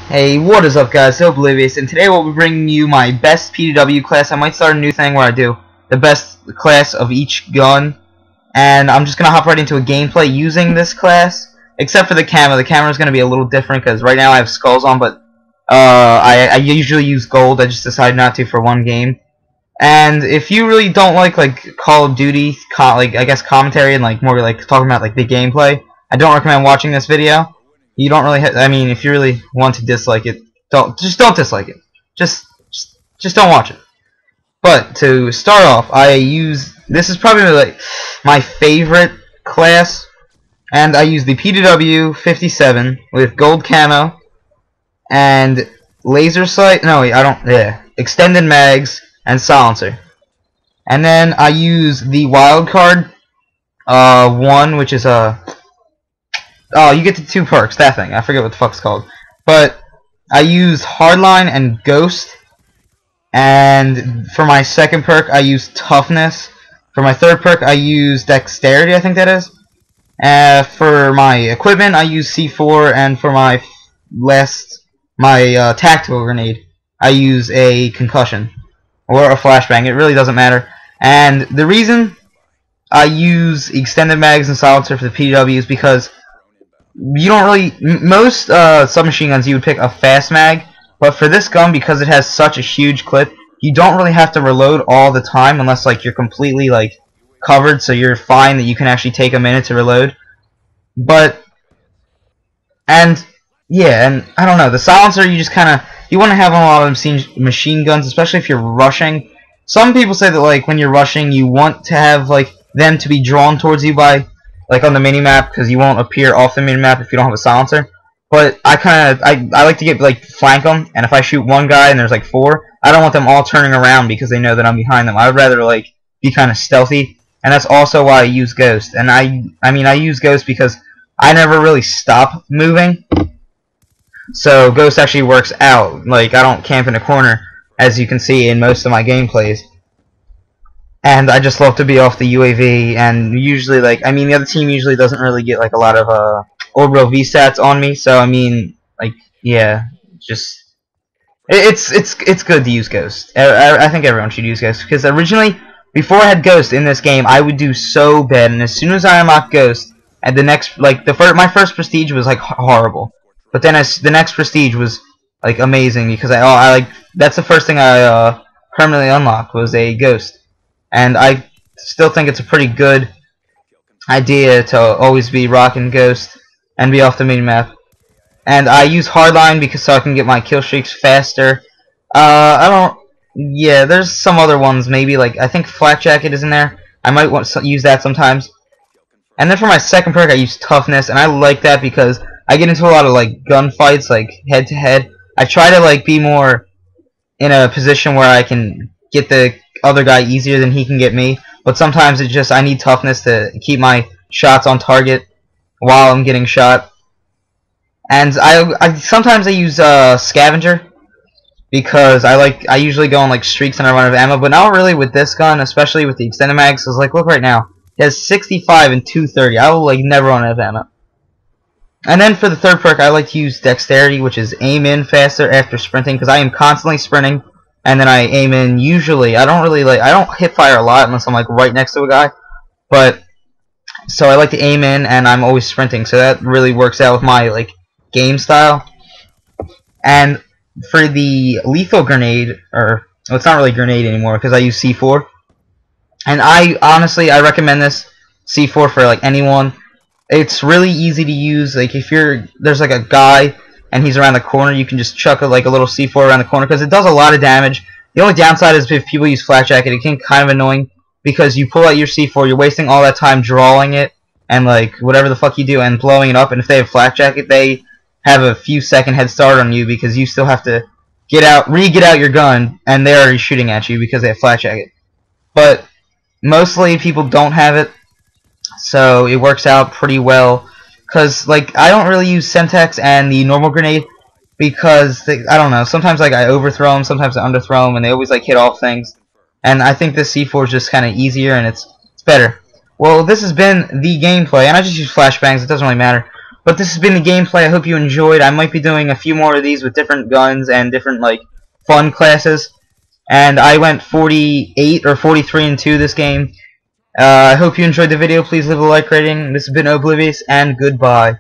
Hey, what is up guys, so Oblivious, and today we'll be bringing you my best PDW class. I might start a new thing where I do the best class of each gun, and I'm just going to hop right into a gameplay using this class, except for the camera. The camera is going to be a little different because right now I have skulls on, but I usually use gold. I just decided not to for one game. And if you really don't like Call of Duty, I guess commentary and more talking about the gameplay, I don't recommend watching this video. You don't really I mean, if you really want to dislike it, don't dislike it. Just don't watch it. But to start off, this is probably my favorite class, and I use the PDW-57 with gold camo and laser sight. No, wait, I don't. Yeah, extended mags and silencer. And then I use the wild card one, which is oh, you get the two perks, that thing. I forget what the fuck's called. But I use Hardline and Ghost. And for my second perk, I use Toughness. For my third perk, I use Dexterity, I think that is. For my equipment, I use C4. And for my Tactical Grenade, I use a Concussion. Or a Flashbang. It really doesn't matter. And the reason I use Extended Mags and Silencer for the PW is because you don't really, most submachine guns you would pick a fast mag, but for this gun, because it has such a huge clip, you don't really have to reload all the time unless you're completely covered, so you're fine that you can actually take a minute to reload. And I don't know, the silencer you just you want to have on a lot of machine guns, especially if you're rushing. Some people say that when you're rushing, you want to have them to be drawn towards you by on the mini-map, because you won't appear off the mini-map if you don't have a silencer. But I like to get flank them, and if I shoot one guy and there's four, I don't want them all turning around because they know that I'm behind them. I would rather be kind of stealthy, and that's also why I use Ghost. And I use Ghost because I never really stop moving, so Ghost actually works out. I don't camp in a corner, as you can see in most of my gameplays. And I just love to be off the UAV, and usually, the other team usually doesn't really get, a lot of, orbital VSATs on me, so, yeah, it's good to use Ghost. I think everyone should use Ghost, because originally, before I had Ghost in this game, I would do so bad, and as soon as I unlocked Ghost, and my first Prestige was, horrible, but then the next Prestige was, amazing, because that's the first thing I, permanently unlocked, was a Ghost. And I still think it's a pretty good idea to always be rocking Ghost and be off the mini-map. And I use Hardline so I can get my kill streaks faster. Yeah, there's some other ones maybe, I think Flak Jacket is in there. I might want to use that sometimes. And then for my second perk, I use Toughness, and I like that because I get into a lot of, gunfights, head-to-head. I try to, be more in a position where I can get the other guy easier than he can get me, but sometimes I need Toughness to keep my shots on target while I'm getting shot. And sometimes I use Scavenger because I usually go on streaks and I run out of ammo, but not really with this gun, especially with the extended mags. Because look right now, it has 65 and 230. I will never run out of ammo. And then for the third perk, I like to use Dexterity, which is aim in faster after sprinting, because I am constantly sprinting. And then I aim in. Usually, I don't really I don't hip fire a lot unless I'm right next to a guy. But so I like to aim in, and I'm always sprinting. So that really works out with my game style. And for the lethal grenade, well, it's not really a grenade anymore because I use C4. And honestly I recommend this C4 for anyone. It's really easy to use. If there's a guy and he's around the corner, you can just chuck a little C4 around the corner because it does a lot of damage. The only downside is if people use Flak Jacket, it can kind of annoying because you pull out your C4, you're wasting all that time drawing it and whatever the fuck you do and blowing it up. And if they have Flak Jacket, they have a few second head start on you because you still have to get out your gun, and they're already shooting at you because they have Flak Jacket. But mostly people don't have it, so it works out pretty well. Because, I don't really use Semtex and the normal grenade because, I don't know, sometimes, I overthrow them, sometimes I underthrow them, and they always, hit off things. And I think this C4 is just kind of easier, and it's better. Well, this has been the gameplay, and I just use flashbangs, it doesn't really matter. But this has been the gameplay. I hope you enjoyed. I might be doing a few more of these with different guns and different like fun classes. And I went 48 or 43 and 2 this game. I hope you enjoyed the video. Please leave a like rating. This has been Oblivious, and goodbye.